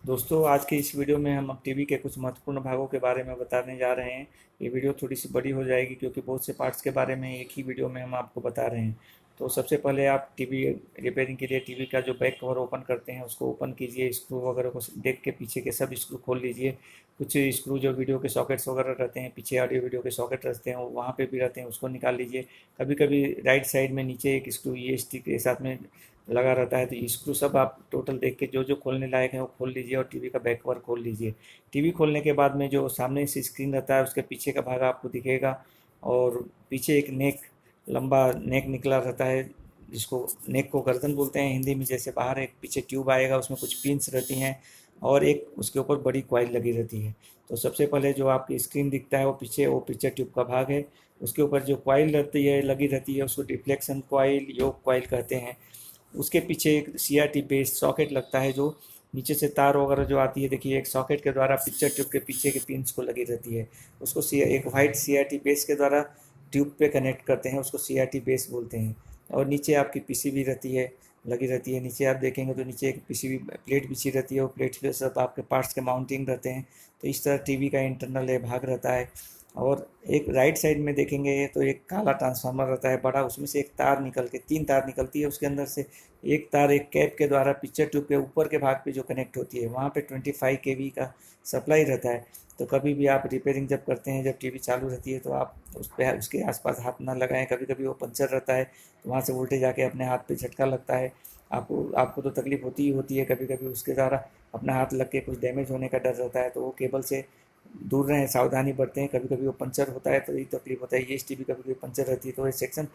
दोस्तों, आज के इस वीडियो में हम टीवी के कुछ महत्वपूर्ण भागों के बारे में बताने जा रहे हैं। ये वीडियो थोड़ी सी बड़ी हो जाएगी क्योंकि बहुत से पार्ट्स के बारे में एक ही वीडियो में हम आपको बता रहे हैं। तो सबसे पहले आप टीवी रिपेयरिंग के लिए टीवी का जो बैक कवर ओपन करते हैं उसको ओपन कीजिए। स्क्रू वगैरह को देख के पीछे के सब स्क्रू खोल लीजिए। कुछ स्क्रू जो वीडियो के सॉकेट्स वगैरह रहते हैं, पीछे ऑडियो वीडियो के सॉकेट रहते हैं, वो वहाँ पे भी रहते हैं, उसको निकाल लीजिए। कभी कभी राइट साइड में नीचे एक स्क्रू ईएसटी के साथ में लगा रहता है, तो ये स्क्रू सब आप टोटल देख के जो जो खोलने लायक है वो खोल लीजिए और टीवी का बैक कवर खोल लीजिए। टीवी खोलने के बाद में जो सामने से स्क्रीन रहता है उसके पीछे का भाग आपको दिखेगा, और पीछे एक नेक, लंबा नेक निकला रहता है, जिसको नेक को गर्दन बोलते हैं हिंदी में। जैसे बाहर एक पीछे ट्यूब आएगा, उसमें कुछ पिन्स रहती हैं और एक उसके ऊपर बड़ी कॉइल लगी रहती है। तो सबसे पहले जो आपकी स्क्रीन दिखता है वो पीछे, वो पीछे ट्यूब का भाग है। उसके ऊपर जो कॉइल रहती है, लगी रहती है, उसको डिफ्लेक्शन कॉइल, योक कॉइल कहते हैं। उसके पीछे एक सीआरटी बेस्ड सॉकेट लगता है, जो नीचे से तार वगैरह जो आती है, देखिए एक सॉकेट के द्वारा पिक्चर ट्यूब के पीछे के पिन्स को लगी रहती है। उसको एक वाइट सीआरटी बेस के द्वारा ट्यूब पे कनेक्ट करते हैं, उसको सीआरटी बेस बोलते हैं। और नीचे आपकी पीसीबी रहती है, लगी रहती है। नीचे आप देखेंगे तो नीचे एक पीसीबी प्लेट बिछी रहती है, वो प्लेट पे सब आपके पार्ट्स के माउंटिंग रहते हैं। तो इस तरह टीवी का इंटरनल ये भाग रहता है। और एक राइट साइड में देखेंगे तो एक काला ट्रांसफार्मर रहता है बड़ा, उसमें से एक तार निकल के, 3 तार निकलती है उसके अंदर से। एक तार एक कैप के द्वारा पिक्चर ट्यूब के ऊपर के भाग पे जो कनेक्ट होती है, वहाँ पे 25 केवी का सप्लाई रहता है। तो कभी भी आप रिपेयरिंग जब करते हैं, जब टीवी चालू रहती है, तो आप उस पर, उसके आसपास हाथ ना लगाएं। कभी कभी वो पंचर रहता है तो वहाँ से वोल्टेज आके अपने हाथ पे झटका लगता है। आपको आपको तो तकलीफ होती ही होती है। कभी कभी उसके द्वारा अपना हाथ लग के कुछ डैमेज होने का डर रहता है, तो वो केबल से दूर रहें, सावधानी बरतें। कभी कभी वो पंचर होता है तो ये तकलीफ होता है। ये टीवी कभी कभी पंचर रहती है, तो ये section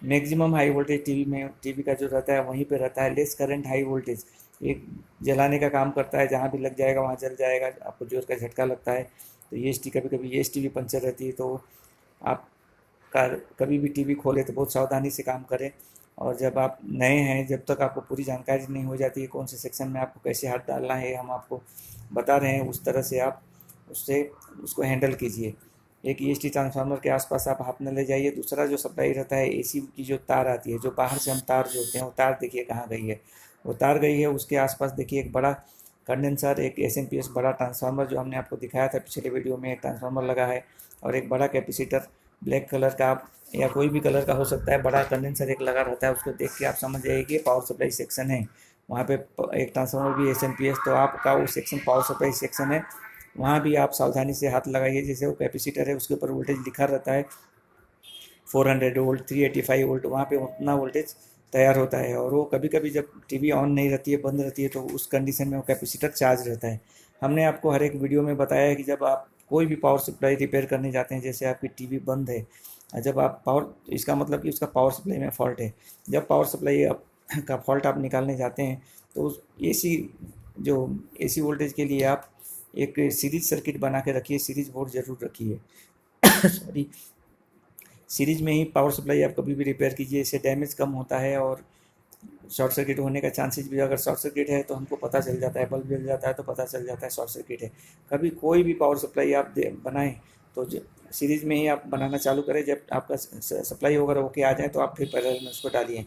maximum high voltage TV में, टीवी का जो रहता है वहीं पे रहता है। लेस करंट हाई वोल्टेज एक जलाने का काम करता है, जहाँ भी लग जाएगा वहाँ जल जाएगा, आपको जोर का झटका लगता है। तो ये कभी कभी ये टीवी पंचर रहती है। तो आप का कभी भी टीवी खोले तो बहुत सावधानी से काम करें। और जब आप नए हैं, जब तक आपको पूरी जानकारी नहीं हो जाती है कौन से सेक्शन में आपको कैसे हाथ डालना है, हम आपको बता रहे हैं, उस तरह से आप उससे उसको हैंडल कीजिए। एक ईएसटी ट्रांसफार्मर के आसपास आप हाथ न ले जाइए। दूसरा जो सप्लाई रहता है, एसी की जो तार आती है, जो बाहर से हम तार जोड़ते हैं, वो तार देखिए कहाँ गई है। वो तार गई है, उसके आसपास देखिए एक बड़ा कंडेंसर, एक एसएमपीएस बड़ा ट्रांसफार्मर जो हमने आपको दिखाया था पिछले वीडियो में, एक ट्रांसफार्मर लगा है। और एक बड़ा कैपेसिटर ब्लैक कलर का, आप या कोई भी कलर का हो सकता है, बड़ा कंडेंसर एक लगा रहता है। उसको देख के आप समझ जाइए कि पावर सप्लाई सेक्शन है। वहाँ पे एक ट्रांसफार्मर भी एसएमपीएस, तो आपका वो सेक्शन पावर सप्लाई सेक्शन है। वहाँ भी आप सावधानी से हाथ लगाइए। जैसे वो कैपेसिटर है उसके ऊपर वोल्टेज लिखा रहता है 400 वोल्ट, 385 वोल्ट, वहाँ पे उतना वोल्टेज तैयार होता है। और वो कभी कभी जब टीवी ऑन नहीं रहती है, बंद रहती है, तो उस कंडीशन में वो कैपेसिटर चार्ज रहता है। हमने आपको हर एक वीडियो में बताया है कि जब आप कोई भी पावर सप्लाई रिपेयर करने जाते हैं, जैसे आपकी टीवी बंद है, जब आप पावर, इसका मतलब कि उसका पावर सप्लाई में फॉल्ट है। जब पावर सप्लाई का फॉल्ट आप निकालने जाते हैं, तो एसी, जो एसी वोल्टेज के लिए आप एक सीरीज सर्किट बना के रखिए, सीरीज बोर्ड ज़रूर रखिए। सॉरी, सीरीज में ही पावर सप्लाई आप कभी भी रिपेयर कीजिए, इससे डैमेज कम होता है और शॉर्ट सर्किट होने का चांसेस भी, अगर शॉर्ट सर्किट है तो हमको पता चल जाता है, बल्ब जल जाता है तो पता चल जाता है शॉर्ट सर्किट है। कभी कोई भी पावर सप्लाई आप बनाएं तो सीरीज में ही आप बनाना चालू करें। जब आपका सप्लाई वगैरह होके आ जाए तो आप फिर पैरेलल में उसको डालिए।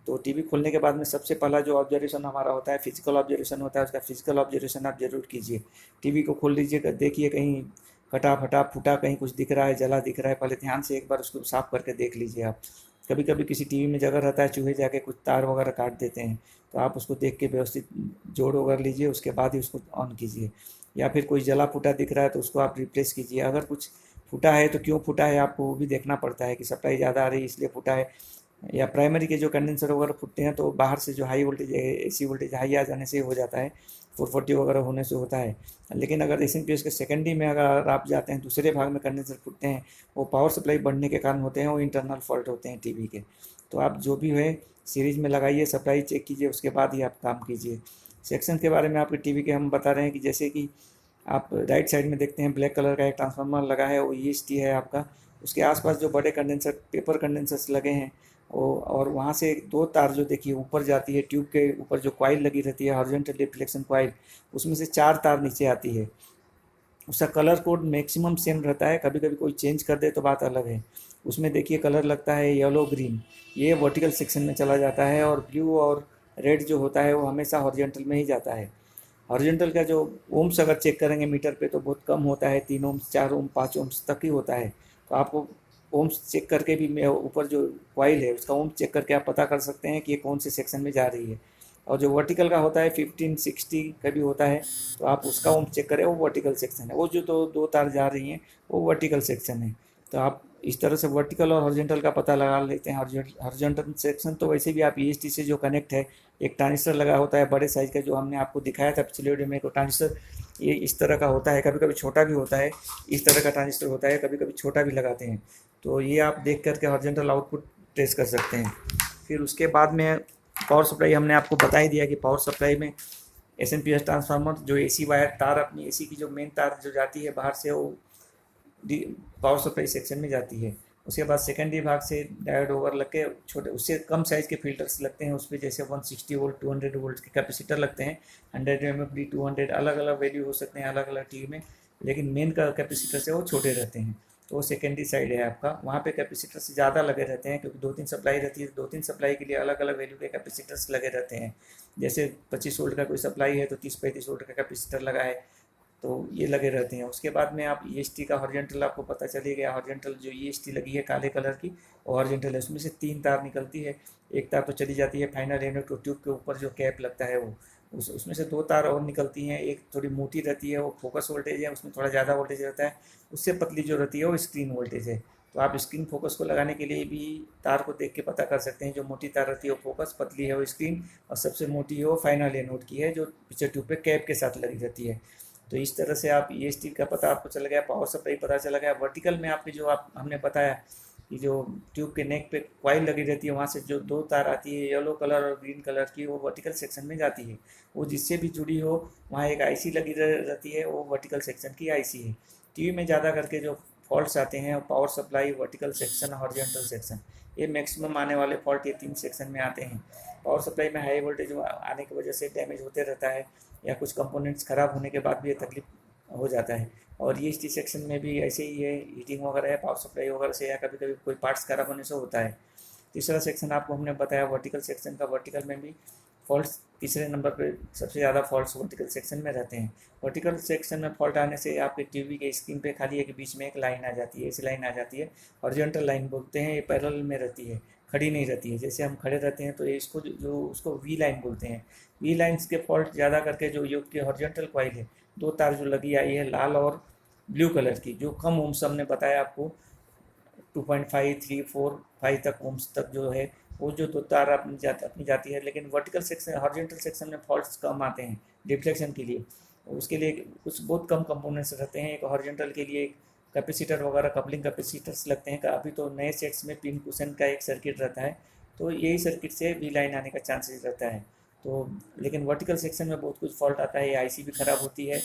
तो टीवी खोलने के बाद में सबसे पहला जो ऑब्जर्वेशन हमारा होता है, फिजिकल ऑब्जर्वेशन होता है। उसका फिजिकल ऑब्जर्वेशन आप जरूर कीजिए। टीवी को खोल लीजिए, देखिए कहीं कटा फटा फूटा कहीं कुछ दिख रहा है, जला दिख रहा है, पहले ध्यान से एक बार उसको साफ करके देख लीजिए आप। कभी कभी किसी टीवी में जगह रहता है, चूहे जाके कुछ तार वगैरह काट देते हैं, तो आप उसको देख के व्यवस्थित जोड़ वगैरह लीजिए, उसके बाद ही उसको ऑन कीजिए। या फिर कोई जला फूटा दिख रहा है तो उसको आप रिप्लेस कीजिए। अगर कुछ फूटा है तो क्यों फूटा है आपको वो भी देखना पड़ता है, कि सप्लाई ज़्यादा आ रही है इसलिए फूटा है, या प्राइमरी के जो कंडेंसर वगैरह फूटते हैं तो बाहर से जो high voltage, AC voltage high आ जाने से हो जाता है, 440 वगैरह होने से होता है। लेकिन अगर एसएमपीएस के सेकेंडरी में अगर आप जाते हैं, दूसरे भाग में कंडेंसर फूटते हैं, वो पावर सप्लाई बढ़ने के कारण होते हैं, वो इंटरनल फॉल्ट होते हैं टीवी के। तो आप जो भी है सीरीज में लगाइए, सप्लाई चेक कीजिए, उसके बाद ही आप काम कीजिए। सेक्शन के बारे में आपके टीवी के हम बता रहे हैं कि जैसे कि आप राइट साइड में देखते हैं ब्लैक कलर का एक ट्रांसफार्मर लगा है, वो ईएसटी है आपका। उसके आसपास जो बड़े कंडेंसर, पेपर कंडेंसर्स लगे हैं वो, और वहाँ से 2 तार जो देखिए ऊपर जाती है, ट्यूब के ऊपर जो कॉइल लगी रहती है, हॉरिजॉन्टल रिफ्लेक्शन कॉइल, उसमें से 4 तार नीचे आती है। उसका कलर कोड मैक्सिमम सेम रहता है, कभी कभी कोई चेंज कर दे तो बात अलग है। उसमें देखिए कलर लगता है येलो ग्रीन, ये वर्टिकल सेक्शन में चला जाता है, और ब्लू और रेड जो होता है वो हमेशा हॉरिजॉन्टल में ही जाता है। हॉरिजॉन्टल का जो ओम्स अगर चेक करेंगे मीटर पे तो बहुत कम होता है, 3 ओम्स 4 ओम 5 ओम्स तक ही होता है। तो आपको ओम्स चेक करके भी ऊपर जो कॉइल है उसका ओम्स चेक करके आप पता कर सकते हैं कि ये कौन से सेक्शन में जा रही है। और जो वर्टिकल का होता है 15-60 का भी होता है, तो आप उसका ओम चेक करें, वो वर्टिकल सेक्शन है। वो जो दो तार जा रही हैं वो वर्टिकल सेक्शन है। तो आप इस तरह से वर्टिकल और हॉरिजॉन्टल का पता लगा लेते हैं। हॉरिजॉन्टल सेक्शन तो वैसे भी आप ईएसटी से जो कनेक्ट है, एक ट्रांजिस्टर लगा होता है बड़े साइज का, जो हमने आपको दिखाया था पिछले वीडियो में। ट्रांजिस्टर ये इस तरह का होता है, कभी कभी छोटा भी होता है, इस तरह का ट्रांजिस्टर होता है, कभी कभी छोटा भी लगाते हैं। तो ये आप देख करके हॉरिजॉन्टल आउटपुट ट्रेस कर सकते हैं। फिर उसके बाद में पावर सप्लाई हमने आपको बता ही दिया कि पावर सप्लाई में एसएमपीएस ट्रांसफार्मर, जो एसी वायर तार, अपनी एसी की जो मेन तार जो जाती है बाहर से, वो पावर सप्लाई सेक्शन में जाती है। उसके बाद सेकेंडरी भाग से डायोड ओवर लग के छोटे, उससे कम साइज़ के फिल्टर्स लगते हैं उस पर, जैसे 160 वोल्ट 200 वोल्ट के कैपेसिटर लगते हैं। 100 MFD 200 अलग अलग वैल्यू हो सकते हैं अलग अलग टीवी में, लेकिन मेन का कैपेसिटर से वो छोटे रहते हैं। तो वो सेकेंडरी साइड है आपका, वहाँ पे कैपेसिटर से ज़्यादा लगे रहते हैं, क्योंकि 2-3 सप्लाई रहती है। 2-3 सप्लाई के लिए अलग अलग वैल्यू के कैपेसिटर्स लगे रहते हैं। जैसे 25 वोल्ट का कोई सप्लाई है तो 30-35 वोल्ट का कैपेसिटर लगा है, तो ये लगे रहते हैं। उसके बाद में आप ईएसटी का हॉरिजॉन्टल आपको पता चली गया। हॉरिजॉन्टल जो ईएसटी लगी है काले कलर की, वो हॉरिजॉन्टल है। उसमें से 3 तार निकलती है। एक तार तो चली जाती है फाइनल एनोड को, ट्यूब के ऊपर जो कैप लगता है वो, उसमें से 2 तार और निकलती हैं। एक थोड़ी मोटी रहती है, वो फोकस वोल्टेज है, उसमें थोड़ा ज़्यादा वोल्टेज रहता है। उससे पतली जो रहती है वो स्क्रीन वोल्टेज है। तो आप स्क्रीन फोकस को लगाने के लिए भी तार को देख के पता कर सकते हैं। जो मोटी तार रहती है वो फोकस, पतली है वो स्क्रीन, और सबसे मोटी है वो फाइनल एनोड की है, जो पीछे ट्यूब पे कैप के साथ लगी रहती है। तो इस तरह से आप ईएसटी का पता आपको चला गया, पावर सप्लाई पता चला गया। वर्टिकल में आपके जो आप हमने बताया कि जो ट्यूब के नेक पे कॉइल लगी रहती है, वहाँ से जो 2 तार आती है येलो कलर और ग्रीन कलर की, वो वर्टिकल सेक्शन में जाती है। वो जिससे भी जुड़ी हो, वहाँ एक आईसी लगी रहती है, वो वर्टिकल सेक्शन की आईसी है। टीवी में ज़्यादा करके जो फॉल्ट्स आते हैं, power supply, vertical section, horizontal section, ये मैक्सिमम आने वाले फॉल्ट ये 3 सेक्शन में आते हैं। पावर सप्लाई में हाई वोल्टेज आने की वजह से डैमेज होते रहता है, या कुछ कंपोनेंट्स ख़राब होने के बाद भी ये तकलीफ हो जाता है। और ये ईएसटी सेक्शन में भी ऐसे ही है, हीटिंग वगैरह है पावर सप्लाई वगैरह से, या कभी कभी कोई पार्ट्स खराब होने से होता है। तीसरा सेक्शन आपको हमने बताया वर्टिकल सेक्शन का। वर्टिकल में भी फॉल्ट्स तीसरे नंबर पे सबसे ज़्यादा फॉल्ट्स वर्टिकल सेक्शन में रहते हैं। वर्टिकल सेक्शन में फॉल्ट आने से आपके टीवी के स्क्रीन पे खाली है कि बीच में एक लाइन आ जाती है, ऐसी लाइन आ जाती है, हॉरिजॉन्टल लाइन बोलते हैं। ये पैरेलल में रहती है, खड़ी नहीं रहती है। जैसे हम खड़े रहते हैं तो ये इसको जो उसको वी लाइन बोलते हैं। वी लाइन्स के फॉल्ट ज़्यादा करके जो योग के हॉरिजॉन्टल कॉइल है, 2 तार जो लगी आई है लाल और ब्लू कलर की, जो कम ओम्स हमने बताया आपको 2.5, 3, 4, 5 तक ओम्स तक जो है, वो जो 2 तार अपनी जाती है। लेकिन वर्टिकल सेक्शन हॉरिजॉन्टल सेक्शन में फॉल्ट्स कम आते हैं डिफ्लेक्शन के लिए। उसके लिए कुछ बहुत कम कंपोनेंट्स रहते हैं। एक हॉरिजॉन्टल के लिए कैपेसिटर वगैरह, कपलिंग कैपेसिटर्स लगते हैं। अभी तो नए सेट्स में पिन कुशन का एक सर्किट रहता है, तो यही सर्किट से वी लाइन आने का चांसेस रहता है। तो लेकिन वर्टिकल सेक्शन में बहुत कुछ फॉल्ट आता है। आईसी भी ख़राब होती है,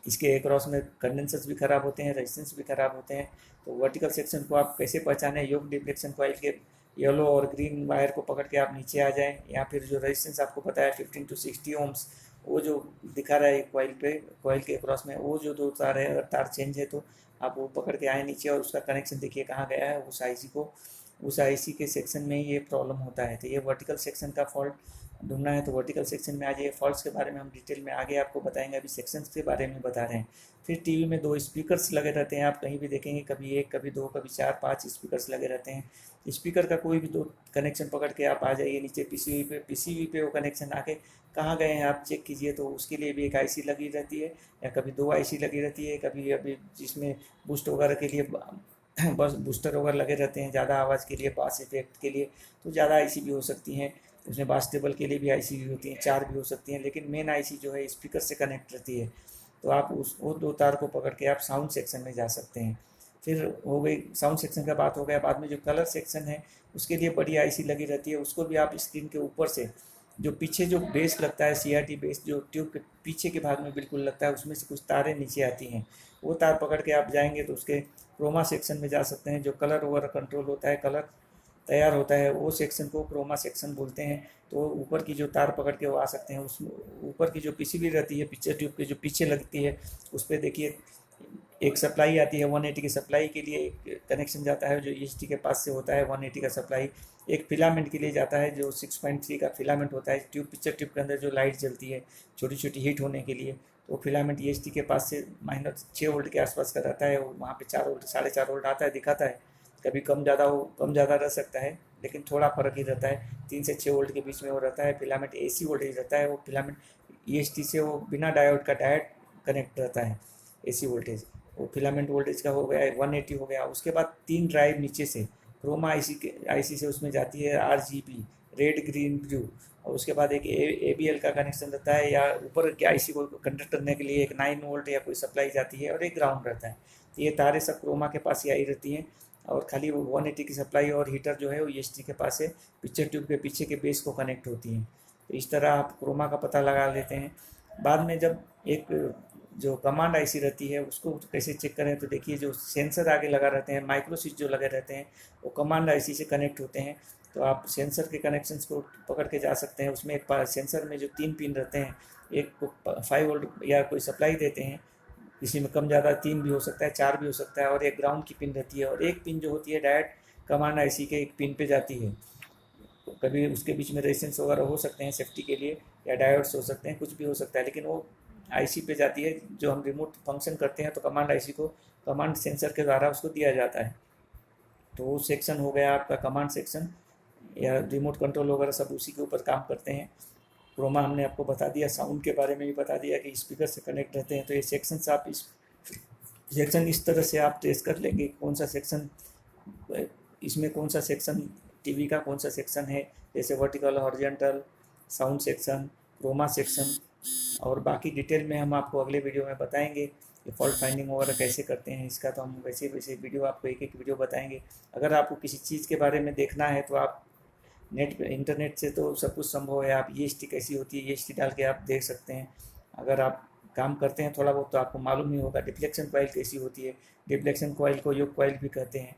इसके एक्रॉस में कंडेंसर्स भी ख़राब होते हैं, रेजिस्टेंस भी ख़राब होते हैं। तो वर्टिकल सेक्शन को आप कैसे पहचानें? योग डिफ्लेक्शन कॉइल के येलो और ग्रीन वायर को पकड़ के आप नीचे आ जाएं, या फिर जो रेजिस्टेंस आपको पता है 15 to 60 ओम्स, वो जो दिखा रहा है कॉइल पे, कॉइल के अक्रॉस में वो जो 2 तार है, अगर तार चेंज है तो आप वो पकड़ के आए नीचे, और उसका कनेक्शन देखिए कहाँ गया है उस आईसी को। उस आईसी के सेक्शन में ये प्रॉब्लम होता है। तो ये वर्टिकल सेक्शन का फॉल्ट ढूंढना है तो वर्टिकल सेक्शन में आ जाइए। फॉल्ट्स के बारे में हम डिटेल में आगे आपको बताएंगे, अभी सेक्शंस के बारे में बता रहे हैं। फिर टीवी में 2 स्पीकर्स लगे रहते हैं, आप कहीं भी देखेंगे, कभी 1, कभी 2, कभी 4, 5 स्पीकर्स लगे रहते हैं। स्पीकर का कोई भी 2 कनेक्शन पकड़ के आप आ जाइए नीचे पीसीबी पे। पीसीबी पे वो कनेक्शन आके कहाँ गए हैं आप चेक कीजिए। तो उसके लिए भी एक आईसी लगी रहती है, या कभी 2 आईसी लगी रहती है, कभी अभी जिसमें बूस्ट वगैरह के लिए बस बूस्टर वगैरह लगे रहते हैं, ज़्यादा आवाज़ के लिए, बास इफेक्ट के लिए, तो ज़्यादा आईसी भी हो सकती हैं। उसमें बास टेबल के लिए भी आईसी भी होती हैं, 4 भी हो सकती हैं, लेकिन मेन आईसी जो है स्पीकर से कनेक्ट रहती है। तो आप वो 2 तार को पकड़ के आप साउंड सेक्शन में जा सकते हैं। फिर हो गई साउंड सेक्शन का बात हो गया। बाद में जो कलर सेक्शन है, उसके लिए बड़ी आईसी लगी रहती है। उसको भी आप स्क्रीन के ऊपर से, जो पीछे जो बेस लगता है, सीआरटी बेस जो ट्यूब के पीछे के भाग में बिल्कुल लगता है, उसमें से कुछ तारें नीचे आती हैं। वो तार पकड़ के आप जाएंगे तो उसके क्रोमा सेक्शन में जा सकते हैं। जो कलर वगैरह कंट्रोल होता है, कलर तैयार होता है, वो सेक्शन को क्रोमा सेक्शन बोलते हैं। तो ऊपर की जो तार पकड़ के वो आ सकते हैं। उस ऊपर की जो पीसीबी रहती है, पिक्चर ट्यूब के जो पीछे लगती है, उस पर देखिए एक सप्लाई आती है 180 की सप्लाई के लिए, एक कनेक्शन जाता है जो ईएसटी के पास से होता है 180 का सप्लाई। एक फिलामेंट के लिए जाता है जो 6.3 का फिलामेंट होता है, ट्यूब पिक्चर ट्यूब के अंदर जो लाइट जलती है छोटी छोटी हीट होने के लिए, तो फिलामेंट ईएसटी के पास से -6 वोल्ट के आसपास का रहता है, वहाँ पे 4 वोल्ट 4.5 वोल्ट आता है, दिखाता है। कभी कम ज़्यादा रह सकता है, लेकिन थोड़ा फर्क ही रहता है, 3 से 6 वोल्ट के बीच में वो रहता है। फिलामेंट एसी वोल्टेज रहता है, वो फिलामेंट ईएसटी से वो बिना डायोड का डायरेक्ट कनेक्ट रहता है एसी वोल्टेज। वो फिलामेंट वोल्टेज का हो गया 180 हो गया। उसके बाद 3 ड्राइव नीचे से क्रोमा आईसी से उसमें जाती है आरजीबी, रेड ग्रीन ब्लू, और उसके बाद एक एबीएल का कनेक्शन रहता है, या ऊपर के आईसी को कंडक्ट करने के लिए एक 9 वोल्ट या कोई सप्लाई जाती है, और एक ग्राउंड रहता है। तो ये तारे सब क्रोमा के पास ही आई रहती हैं, और खाली वो 180 की सप्लाई और हीटर जो है वो ईएसटी के पास है, पिक्चर ट्यूब के पीछे के बेस को कनेक्ट होती हैं। तो इस तरह आप क्रोमा का पता लगा लेते हैं। बाद में जब एक जो कमांड आईसी रहती है उसको कैसे चेक करें, तो देखिए जो सेंसर आगे लगा रहते हैं, माइक्रो स्विच जो लगे रहते हैं, वो कमांड आईसी से कनेक्ट होते हैं। तो आप सेंसर के कनेक्शंस को पकड़ के जा सकते हैं। उसमें एक सेंसर में जो 3 पिन रहते हैं, एक को 5 वोल्ट या कोई सप्लाई देते हैं, किसी में कम ज़्यादा 3 भी हो सकता है, 4 भी हो सकता है, और एक ग्राउंड की पिन रहती है, और एक पिन जो होती है डायरेक्ट कमांड आईसी के एक पिन पे जाती है। तो कभी उसके बीच में रेजिस्टेंस वगैरह हो सकते हैं सेफ्टी के लिए, या डायोड्स हो सकते हैं, कुछ भी हो सकता है, लेकिन वो आईसी पे जाती है। जो हम रिमोट फंक्शन करते हैं तो कमांड आईसी को कमांड सेंसर के द्वारा उसको दिया जाता है। तो वो सेक्शन हो गया आपका कमांड सेक्शन, या रिमोट कंट्रोल वगैरह सब उसी के ऊपर काम करते हैं। क्रोमा हमने आपको बता दिया, साउंड के बारे में भी बता दिया कि स्पीकर से कनेक्ट रहते हैं। तो ये सेक्शंस आप इस तरह से आप टेस्ट कर लेंगे कौन सा सेक्शन इसमें, कौन सा सेक्शन टीवी का कौन सा सेक्शन है, जैसे vertical, horizontal, sound section, chroma section. और बाकी डिटेल में हम आपको अगले वीडियो में बताएंगे कि फॉल्ट फाइंडिंग वगैरह कैसे करते हैं इसका। तो हम वैसे वैसे वीडियो आपको एक एक वीडियो बताएंगे। अगर आपको किसी चीज़ के बारे में देखना है तो आप इंटरनेट से तो सब कुछ संभव है। आप ईएसटी कैसी होती है, ईएसटी डाल के आप देख सकते हैं। अगर आप काम करते हैं थोड़ा बहुत तो आपको मालूम ही होगा डिफ्लेक्शन कॉइल कैसी होती है। डिफ्लेक्शन कॉइल को योग कॉइल भी कहते हैं।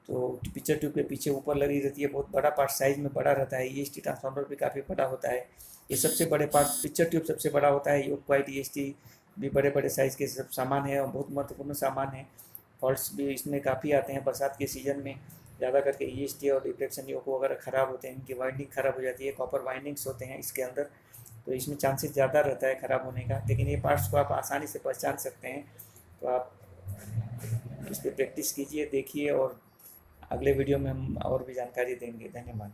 तो पिक्चर ट्यूब के पीछे ऊपर लगी रहती है, बहुत बड़ा पार्ट साइज में बड़ा रहता है। ईएसटी ट्रांसफार्मर भी काफ़ी बड़ा होता है। ये सबसे बड़े पार्ट, पिक्चर ट्यूब सबसे बड़ा होता है, योग कॉइल ईएसटी भी बड़े बड़े साइज़ के सब सामान है, और बहुत महत्वपूर्ण सामान है। फॉल्ट्स भी इसमें काफ़ी आते हैं बरसात के सीज़न में, ज़्यादा करके ईएसटी और डिफ्लेक्शन योग वगैरह ख़राब होते हैं, इनकी वाइंडिंग ख़राब हो जाती है, कॉपर वाइंडिंग्स होते हैं इसके अंदर, तो इसमें चांसेस ज़्यादा रहता है ख़राब होने का। लेकिन ये पार्ट्स को आप आसानी से पहचान सकते हैं। तो आप इस पर प्रैक्टिस कीजिए, देखिए, और अगले वीडियो में हम और भी जानकारी देंगे। धन्यवाद।